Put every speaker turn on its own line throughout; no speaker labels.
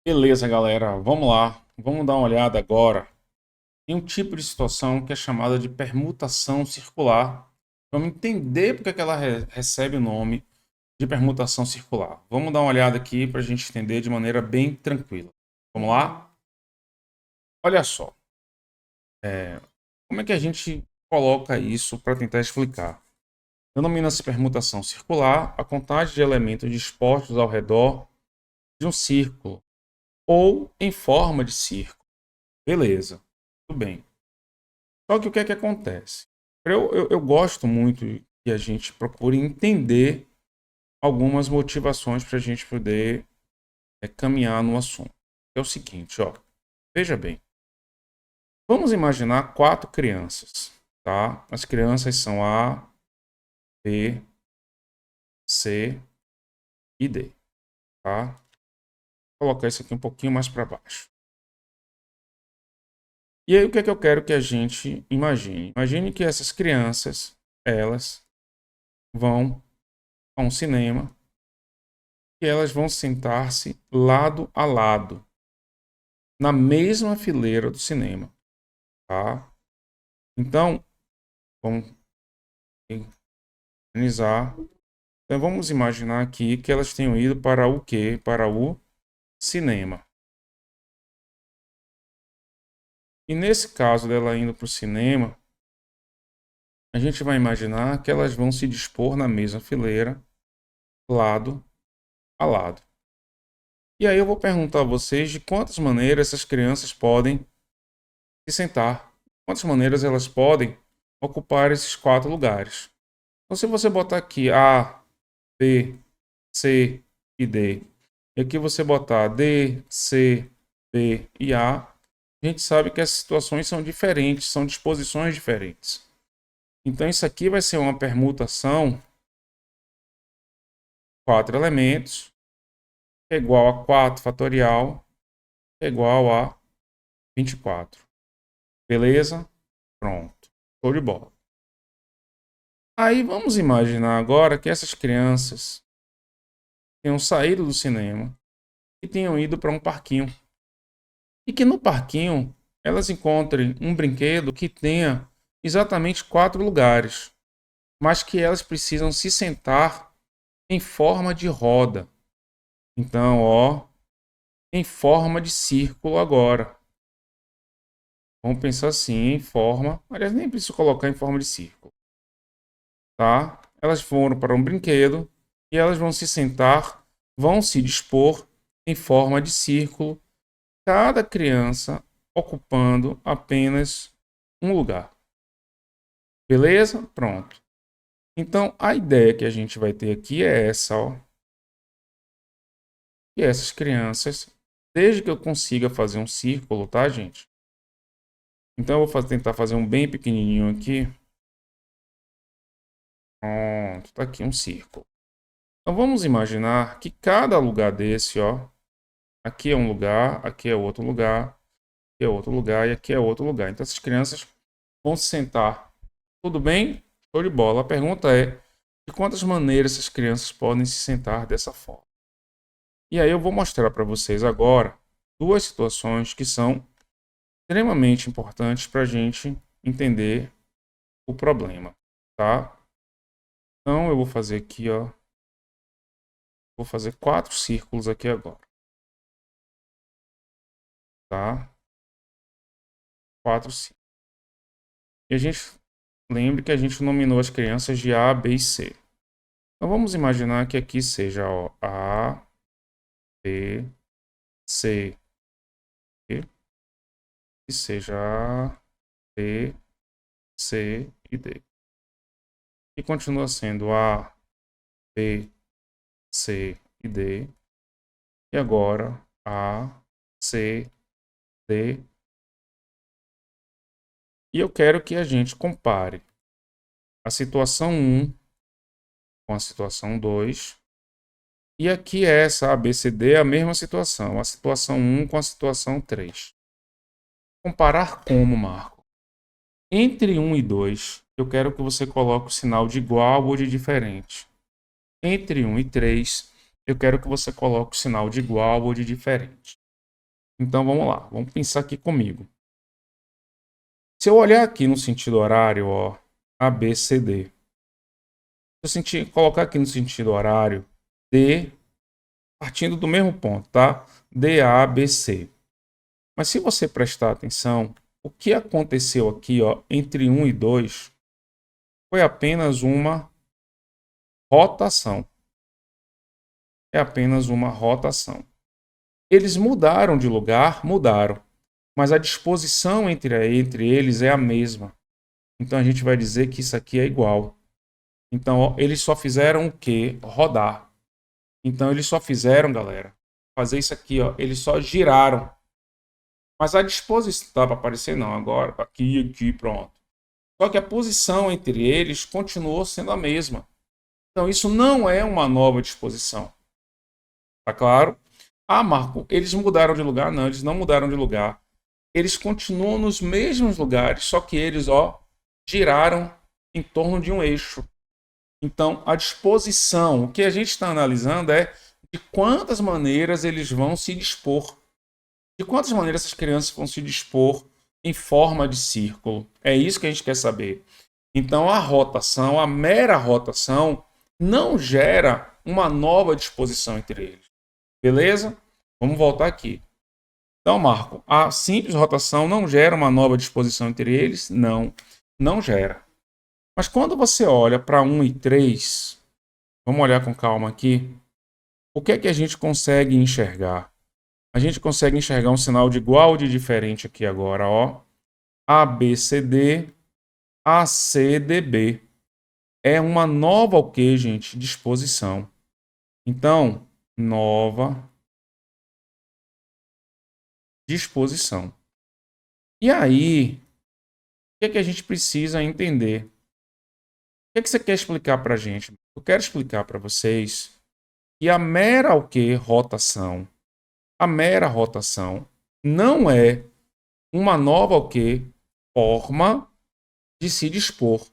Beleza, galera, vamos lá. Vamos dar uma olhada agora em um tipo de situação que é chamada de permutação circular. Vamos entender porque que ela recebe o nome de permutação circular. Vamos dar uma olhada aqui para a gente entender de maneira bem tranquila. Vamos lá? Olha só, como é que a gente coloca isso para tentar explicar? Denomina-se permutação circular a contagem de elementos dispostos ao redor de um círculo ou em forma de círculo. Beleza, tudo bem. Só que o que é que acontece? Eu gosto muito que a gente procure entender algumas motivações para a gente poder caminhar no assunto. É o seguinte, ó. Veja bem. Vamos imaginar 4 crianças, tá? As crianças são A, B, C e D, tá? Vou colocar isso aqui um pouquinho mais para baixo. E aí o que é que eu quero que a gente imagine? Imagine que essas crianças, elas vão a um cinema e elas vão sentar-se lado a lado, na mesma fileira do cinema, tá? Então, vamos organizar. Então, vamos imaginar aqui que elas tenham ido para o quê? Para o cinema. E nesse caso dela indo para o cinema, a gente vai imaginar que elas vão se dispor na mesma fileira, lado a lado. E aí eu vou perguntar a vocês de quantas maneiras essas crianças podem se sentar. Quantas maneiras elas podem ocupar esses 4 lugares. Então, se você botar aqui A, B, C e D, e aqui você botar D, C, B e A, a gente sabe que as situações são diferentes, são disposições diferentes. Então, isso aqui vai ser uma permutação, 4 elementos, é igual a 4 fatorial, é igual a 24. Beleza? Pronto. Show de bola. Aí vamos imaginar agora que essas crianças tenham saído do cinema e tenham ido para um parquinho. E que no parquinho elas encontrem um brinquedo que tenha exatamente 4 lugares, mas que elas precisam se sentar em forma de roda. Então, ó, em forma de círculo agora. Vamos pensar assim, em forma. Aliás, nem preciso colocar em forma de círculo, tá? Elas foram para um brinquedo e elas vão se sentar, vão se dispor em forma de círculo, cada criança ocupando apenas um lugar. Beleza? Pronto. Então, a ideia que a gente vai ter aqui é essa, ó. E essas crianças, desde que eu consiga fazer um círculo, tá, gente? Então, eu vou tentar fazer um bem pequenininho aqui. Pronto, tá aqui um círculo. Então, vamos imaginar que cada lugar desse, ó, aqui é um lugar, aqui é outro lugar, aqui é outro lugar e aqui é outro lugar. Então, essas crianças vão se sentar. Tudo bem? Show de bola. A pergunta é, de quantas maneiras essas crianças podem se sentar dessa forma? E aí eu vou mostrar para vocês agora 2 situações que são extremamente importantes para a gente entender o problema, tá? Então eu vou fazer aqui, ó. Vou fazer 4 círculos aqui agora, tá? 4 círculos. E a gente lembre que a gente nominou as crianças de A, B e C. Então vamos imaginar que aqui seja, ó, A, B, C, e seja A, B, C e D. E continua sendo A, B, C e D. E agora A, C, D. E eu quero que a gente compare a situação 1 com a situação 2. E aqui essa ABCD é a mesma situação. A situação 1 com a situação 3. Comparar como, Marco? Entre 1 e 2, eu quero que você coloque o sinal de igual ou de diferente. Entre 1 e 3, eu quero que você coloque o sinal de igual ou de diferente. Então vamos lá, vamos pensar aqui comigo. Se eu olhar aqui no sentido horário, ó, A, B, C, D. Se eu colocar aqui no sentido horário, D, partindo do mesmo ponto, tá? D, A, B, C. Mas se você prestar atenção, o que aconteceu aqui, ó, entre 1 e 2 foi apenas uma rotação. É apenas uma rotação. Eles mudaram de lugar, mudaram, mas a disposição entre eles é a mesma. Então a gente vai dizer que isso aqui é igual. Então ó, eles só fizeram o quê? Rodar. Então eles só fizeram, galera, fazer isso aqui, ó. Eles só giraram. Mas a disposição não dá para aparecer não agora, aqui, pronto. Só que a posição entre eles continuou sendo a mesma. Então isso não é uma nova disposição. Tá claro? Ah, Marco, eles mudaram de lugar? Não, eles não mudaram de lugar. Eles continuam nos mesmos lugares, só que eles, ó, giraram em torno de um eixo. Então, a disposição, o que a gente está analisando é de quantas maneiras eles vão se dispor. De quantas maneiras essas crianças vão se dispor em forma de círculo. É isso que a gente quer saber. Então, a rotação, a mera rotação, não gera uma nova disposição entre eles. Beleza? Vamos voltar aqui. Então, Marco, a simples rotação não gera uma nova disposição entre eles? Não, não gera. Mas quando você olha para 1 e 3, vamos olhar com calma aqui, o que é que a gente consegue enxergar? A gente consegue enxergar um sinal de igual ou de diferente aqui agora, ó. ABCD, ACDB. É uma nova o quê, gente? Disposição. Então, nova disposição. E aí, o que é que a gente precisa entender? O que é que você quer explicar para a gente? Eu quero explicar para vocês que a mera o quê? Rotação. A mera rotação não é uma nova o quê? Forma de se dispor.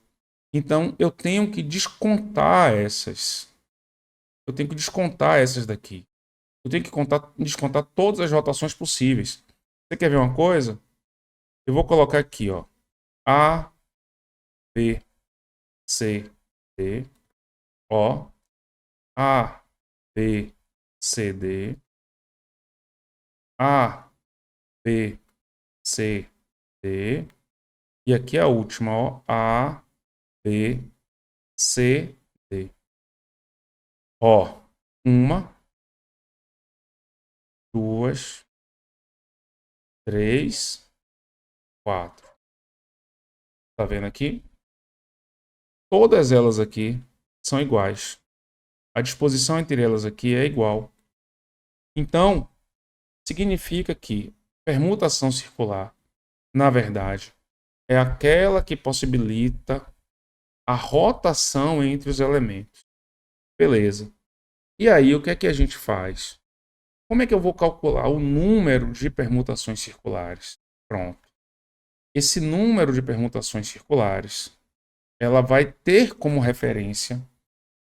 Então, eu tenho que descontar essas. Eu tenho que descontar essas daqui. Eu tenho que descontar todas as rotações possíveis. Você quer ver uma coisa? Eu vou colocar aqui, ó. A, B, C, D. Ó. A, B, C, D. A, B, C, D. E aqui a última, ó. A, B, C, D. Ó. Uma, duas, três, quatro. Tá vendo aqui? Todas elas aqui são iguais. A disposição entre elas aqui é igual. Então, significa que permutação circular, na verdade, é aquela que possibilita a rotação entre os elementos. Beleza. E aí, o que é que a gente faz? Como é que eu vou calcular o número de permutações circulares? Pronto. Esse número de permutações circulares, ela vai ter como referência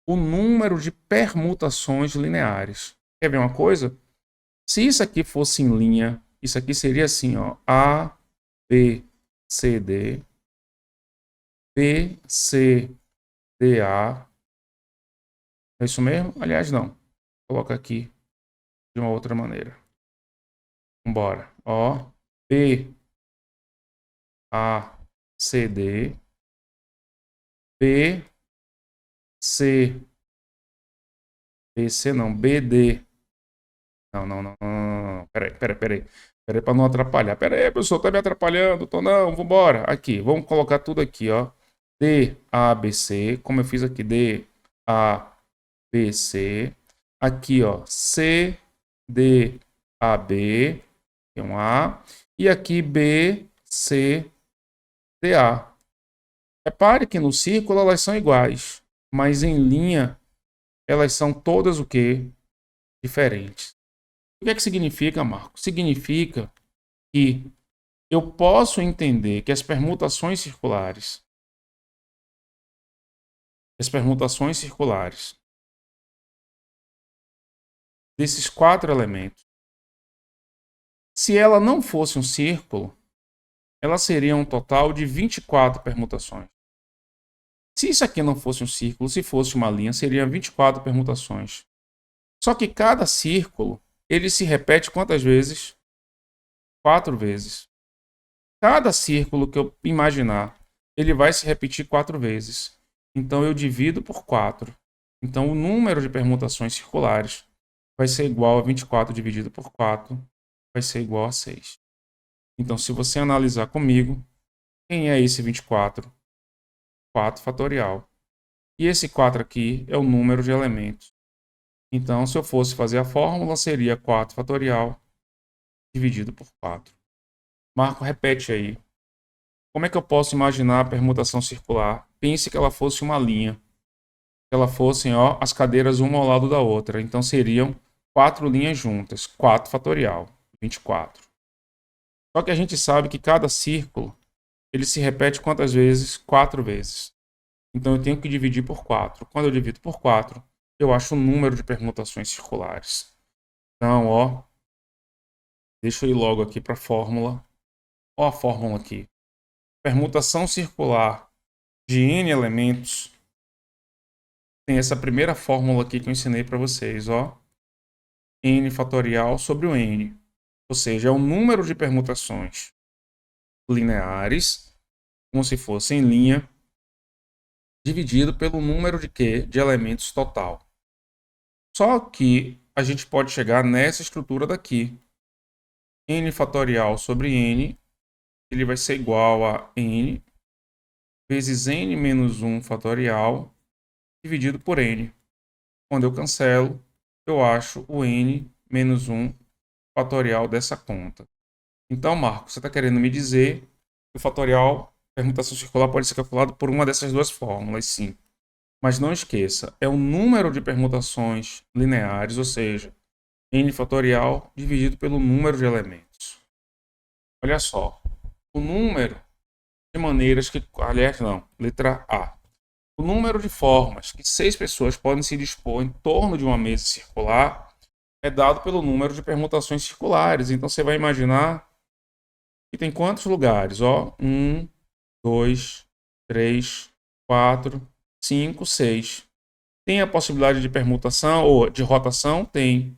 o número de permutações lineares. Quer ver uma coisa? Se isso aqui fosse em linha, isso aqui seria assim, ó, A, B, C, D, B, C, D, A. É isso mesmo? Aliás, não. Coloca aqui de uma outra maneira. Vambora. Ó, B, A, C, D, B, C, B, C não, B, D. Não. Peraí. Peraí para não atrapalhar. Peraí, professor, tá me atrapalhando. Tô não, vambora. Aqui, vamos colocar tudo aqui, ó. D, A, B, C. Como eu fiz aqui, D, A, B, C. Aqui, ó, C, D, A, B. Tem um A. E aqui, B, C, D, A. Repare que no círculo elas são iguais, mas em linha elas são todas o quê? Diferentes. O que é que significa, Marco? Significa que eu posso entender que as permutações circulares desses quatro elementos Se ela não fosse um círculo, ela seria um total de 24 permutações. Se isso aqui não fosse um círculo, se fosse uma linha, seriam 24 permutações. Só que cada círculo, ele se repete quantas vezes? 4 vezes. Cada círculo que eu imaginar, ele vai se repetir 4 vezes. Então eu divido por 4. Então o número de permutações circulares vai ser igual a 24 dividido por 4, vai ser igual a 6. Então se você analisar comigo, quem é esse 24? 4 fatorial. E esse 4 aqui é o número de elementos. Então se eu fosse fazer a fórmula, seria 4 fatorial dividido por 4. Marco, repete aí. Como é que eu posso imaginar a permutação circular? Pense que ela fosse uma linha. Que ela fossem as cadeiras uma ao lado da outra. Então seriam 4 linhas juntas. 4 fatorial. 24. Só que a gente sabe que cada círculo, ele se repete quantas vezes? 4 vezes. Então eu tenho que dividir por 4. Quando eu divido por 4, eu acho o número de permutações circulares. Então, deixa eu ir logo aqui para a fórmula. Ó a fórmula aqui. Permutação circular de n elementos tem essa primeira fórmula aqui que eu ensinei para vocês, n fatorial sobre o n, ou seja, é o número de permutações lineares, como se fosse em linha, dividido pelo número de quê? De elementos total. Só que a gente pode chegar nessa estrutura daqui. N fatorial sobre n, ele vai ser igual a n vezes n menos 1 fatorial dividido por n. Quando eu cancelo, eu acho o n menos 1 fatorial dessa conta. Então, Marcos, você está querendo me dizer que o fatorial, permutação circular, pode ser calculado por uma dessas duas fórmulas, sim. Mas não esqueça, é o número de permutações lineares, ou seja, n fatorial dividido pelo número de elementos. Olha só, o número de maneiras que... Aliás, não, letra A. O número de formas que 6 pessoas podem se dispor em torno de uma mesa circular é dado pelo número de permutações circulares. Então você vai imaginar que tem quantos lugares? 1, 2, 3, 4, 5, 6. Tem a possibilidade de permutação ou de rotação? Tem.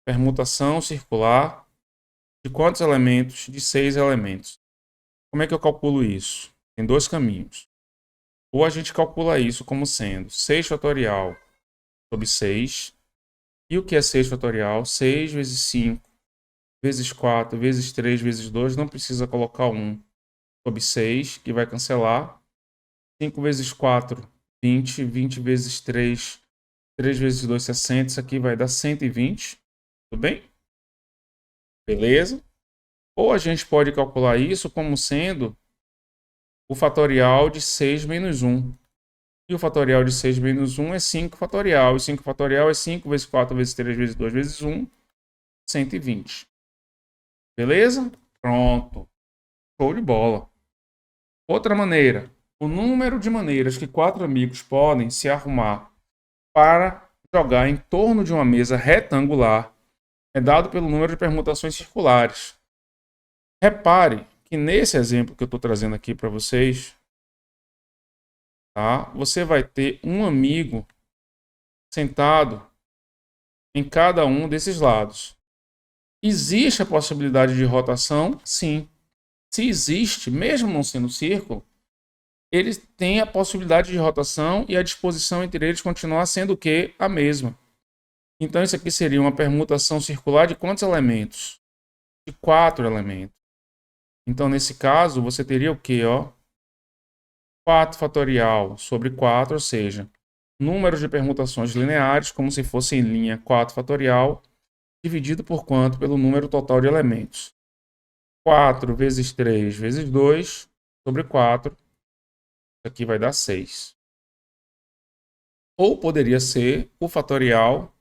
Permutação circular de quantos elementos? De 6 elementos. Como é que eu calculo isso? Tem 2 caminhos. Ou a gente calcula isso como sendo 6 fatorial sobre 6. E o que é 6 fatorial? 6 vezes 5, vezes 4, vezes 3, vezes 2. Não precisa colocar 1 sobre 6, que vai cancelar. 5 vezes 4, 20. 20 vezes 3, 3 vezes 2, 60. Isso aqui vai dar 120. Tudo bem? Beleza? Ou a gente pode calcular isso como sendo o fatorial de 6 menos 1. E o fatorial de 6 menos 1 é 5 fatorial. E 5 fatorial é 5 vezes 4 vezes 3 vezes 2 vezes 1, 120. Beleza? Pronto. Show de bola. Outra maneira. O número de maneiras que 4 amigos podem se arrumar para jogar em torno de uma mesa retangular é dado pelo número de permutações circulares. Repare que nesse exemplo que eu estou trazendo aqui para vocês, tá? Você vai ter um amigo sentado em cada um desses lados. Existe a possibilidade de rotação? Sim. Se existe, mesmo não sendo círculo, eles têm a possibilidade de rotação e a disposição entre eles continuar sendo o quê? A mesma. Então isso aqui seria uma permutação circular de quantos elementos? De 4 elementos. Então nesse caso você teria o quê? 4 fatorial sobre 4, ou seja, número de permutações lineares, como se fosse em linha 4 fatorial, dividido por quanto? Pelo número total de elementos. 4 vezes 3 vezes 2 sobre 4. Isso aqui vai dar 6. Ou poderia ser o fatorial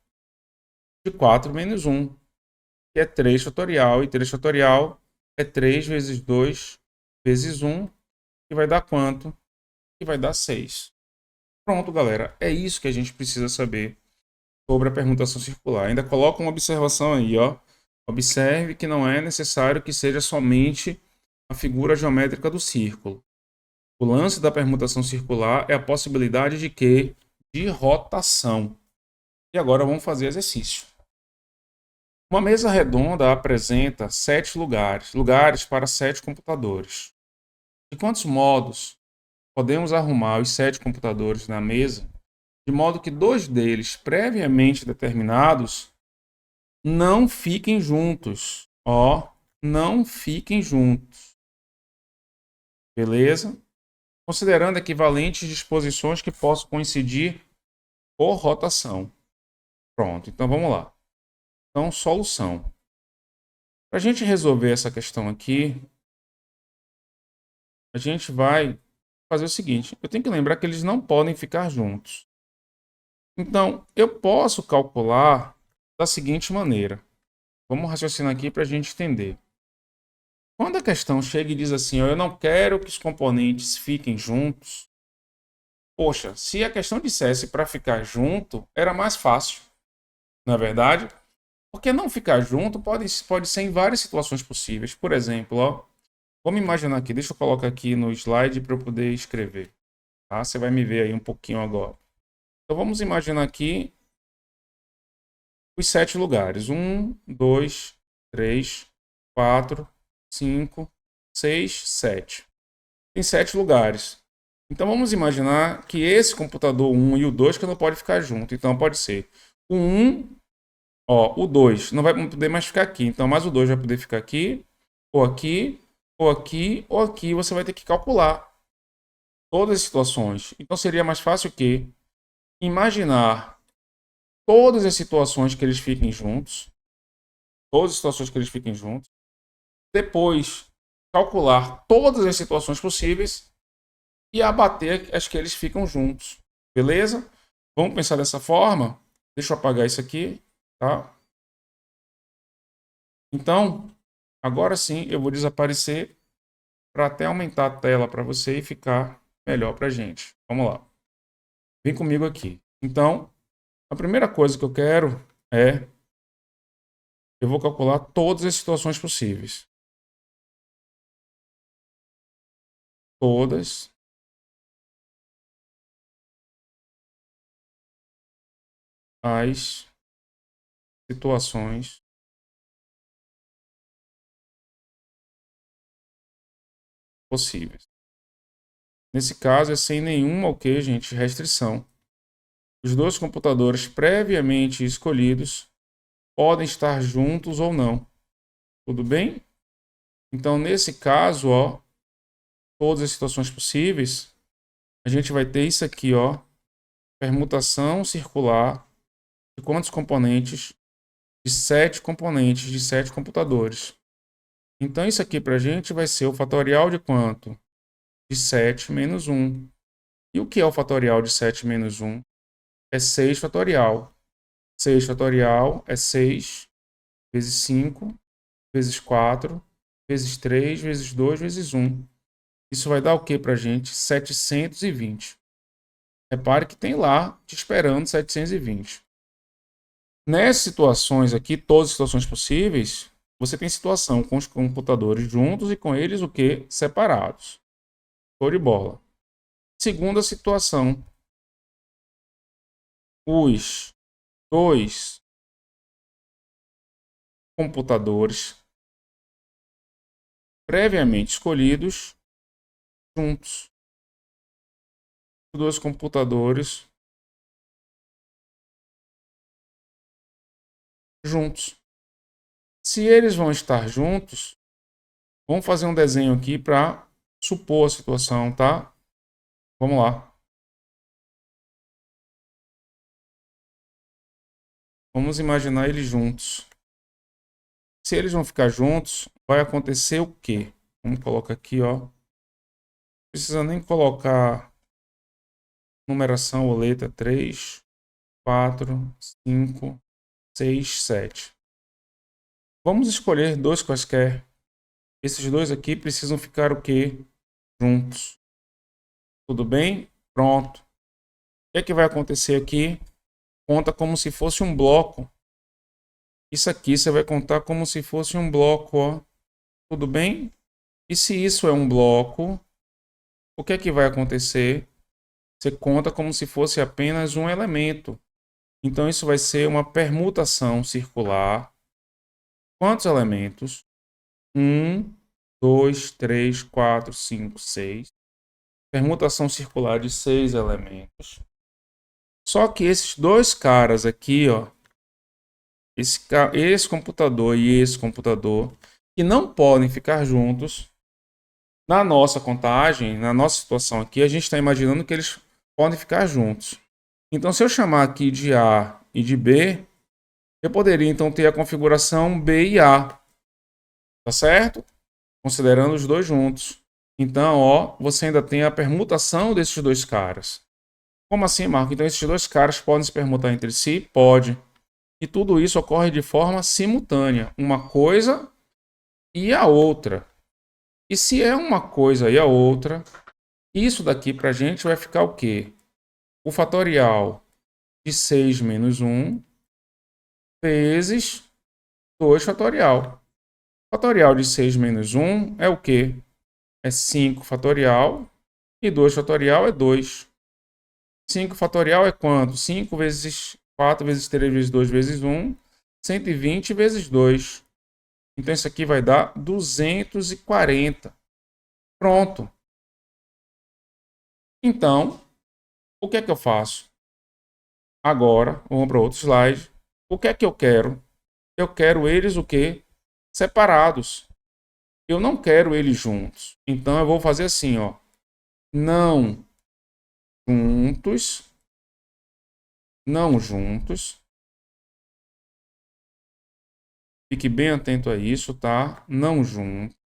de 4 menos 1, que é 3 fatorial. E 3 fatorial é 3 vezes 2 vezes 1, que vai dar quanto? Que vai dar 6. Pronto, galera. É isso que a gente precisa saber sobre a permutação circular. Ainda coloca uma observação aí, Observe que não é necessário que seja somente a figura geométrica do círculo. O lance da permutação circular é a possibilidade de quê? De rotação. E agora vamos fazer exercício. Uma mesa redonda apresenta 7 lugares para 7 computadores. De quantos modos podemos arrumar os 7 computadores na mesa, de modo que 2 deles, previamente determinados, não fiquem juntos? Não fiquem juntos. Beleza? Considerando equivalentes disposições que possam coincidir por rotação. Pronto, então vamos lá. Então, solução. Para a gente resolver essa questão aqui, a gente vai fazer o seguinte. Eu tenho que lembrar que eles não podem ficar juntos. Então, eu posso calcular da seguinte maneira. Vamos raciocinar aqui para a gente entender. Quando a questão chega e diz assim, eu não quero que os componentes fiquem juntos. Poxa, se a questão dissesse para ficar junto, era mais fácil. Não é verdade? Porque não ficar junto pode ser em várias situações possíveis. Por exemplo, vamos imaginar aqui, deixa eu colocar aqui no slide para eu poder escrever. Tá? Você vai me ver aí um pouquinho agora. Então vamos imaginar aqui os 7 lugares. 1, 2, 3, 4, 5, 6, 7. Tem 7 lugares. Então vamos imaginar que esse computador 1 e o 2 que não pode ficar junto. Então pode ser o 1, o 2 não vai poder mais ficar aqui. Então mais o 2 vai poder ficar aqui, ou aqui, ou aqui, ou aqui. Você vai ter que calcular todas as situações. Então seria mais fácil que imaginar todas as situações que eles fiquem juntos. Todas as situações que eles fiquem juntos. Depois calcular todas as situações possíveis e abater as que eles ficam juntos. Beleza? Vamos pensar dessa forma? Deixa eu apagar isso aqui, tá? Então, agora sim eu vou desaparecer para até aumentar a tela para você e ficar melhor para a gente. Vamos lá. Vem comigo aqui. Então, a primeira coisa que eu quero é... eu vou calcular todas as situações possíveis. Todas as situações possíveis. Nesse caso, é sem nenhuma, gente, restrição. Os 2 computadores previamente escolhidos podem estar juntos ou não. Tudo bem? Então, nesse caso, todas as situações possíveis, a gente vai ter isso aqui, permutação circular de quantos componentes? De 7 componentes, de 7 computadores. Então, isso aqui para a gente vai ser o fatorial de quanto? De 7 menos 1. E o que é o fatorial de 7 menos 1? É 6 fatorial. 6 fatorial é 6 vezes 5, vezes 4, vezes 3, vezes 2, vezes 1. Isso vai dar o que para a gente? 720. Repare que tem lá te esperando 720. Nessas situações aqui, todas as situações possíveis, você tem situação com os computadores juntos e com eles o que? Separados. Show de bola. Segunda situação. Os 2 computadores previamente escolhidos juntos. Os 2 computadores juntos. Se eles vão estar juntos, vamos fazer um desenho aqui para supor a situação, tá? Vamos lá. Vamos imaginar eles juntos. Se eles vão ficar juntos, vai acontecer o quê? Vamos colocar aqui, Não precisa nem colocar numeração ou letra 3, 4, 5, 6, 7. Vamos escolher 2 quaisquer. Esses 2 aqui precisam ficar o quê? Juntos. Tudo bem? Pronto. O que é que vai acontecer aqui? Conta como se fosse um bloco Isso aqui você vai contar como se fosse um bloco, ó. Tudo bem? E se isso é um bloco, o que é que vai acontecer? Você conta como se fosse apenas um elemento. Então isso vai ser uma permutação circular. Quantos elementos? 1, 2, 3, 4, 5, 6. Permutação circular de 6 elementos. Só que esses dois caras aqui, ó, esse computador e esse computador, que não podem ficar juntos, na nossa contagem, na nossa situação aqui, a gente está imaginando que eles podem ficar juntos. Então, se eu chamar aqui de A e de B, eu poderia então ter a configuração B e A, tá certo? Considerando os dois juntos. Então, ó, você ainda tem a permutação desses dois caras. Como assim, Marco? Então esses dois caras podem se permutar entre si? Pode. E tudo isso ocorre de forma simultânea. Uma coisa e a outra. E se é uma coisa e a outra, isso daqui para a gente vai ficar o quê? O fatorial de 6 menos 1 vezes 2 fatorial. Fatorial de 6 menos 1 é o quê? É 5 fatorial e 2 fatorial é 2. 5 fatorial é quanto? 5 vezes 4 vezes 3 vezes 2 vezes 1. 120 vezes 2. Então isso aqui vai dar 240. Pronto. Então, o que é que eu faço? Agora, vamos para outro slide. O que é que eu quero? Eu quero eles o quê? Separados. Eu não quero eles juntos. Então eu vou fazer assim, ó. Não juntos. Não juntos. Fique bem atento a isso, tá? Não juntos.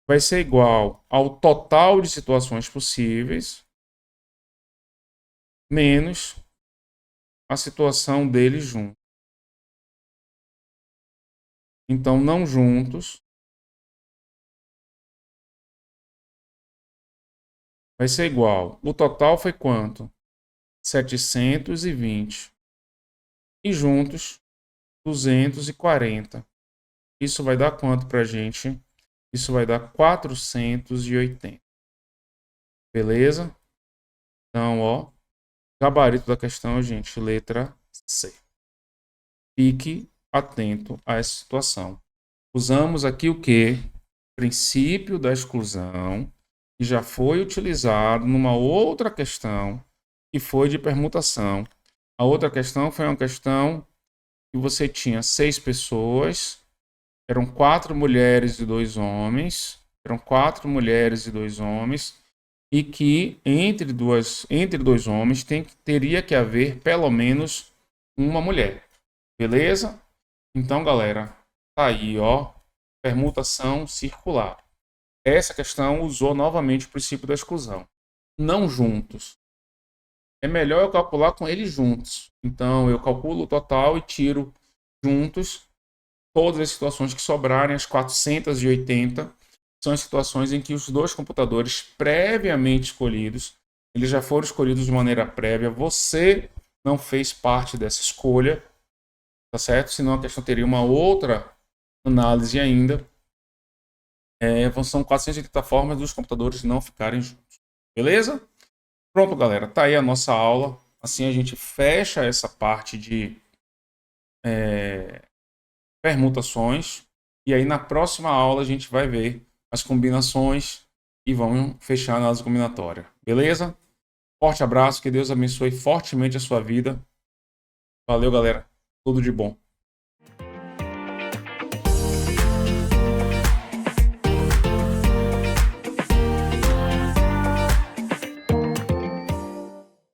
Vai ser igual ao total de situações possíveis menos a situação deles juntos. Então, não juntos vai ser igual. O total foi quanto? 720. E juntos, 240. Isso vai dar quanto para a gente? Isso vai dar 480. Beleza? Então, ó, gabarito da questão, gente, letra C. Fique atento a essa situação. Usamos aqui o quê? Princípio da exclusão, que já foi utilizado numa outra questão, que foi de permutação. A outra questão foi uma questão que você tinha 6 pessoas, eram 4 mulheres e 2 homens, eram 4 mulheres e 2 homens, e que entre dois homens teria que haver pelo menos uma mulher. Beleza? Então, galera, tá aí, ó, permutação circular. Essa questão usou novamente o princípio da exclusão. Não juntos. É melhor eu calcular com eles juntos. Então, eu calculo o total e tiro juntos todas as situações que sobrarem, as 480, são as situações em que os dois computadores previamente escolhidos, eles já foram escolhidos de maneira prévia, você não fez parte dessa escolha, tá certo? Senão a questão teria uma outra análise ainda. São 480 formas dos computadores não ficarem juntos. Beleza? Pronto, galera. Tá aí a nossa aula. Assim a gente fecha essa parte de permutações. E aí na próxima aula a gente vai ver as combinações e vamos fechar a análise combinatória. Beleza? Forte abraço. Que Deus abençoe fortemente a sua vida. Valeu, galera. Tudo de bom.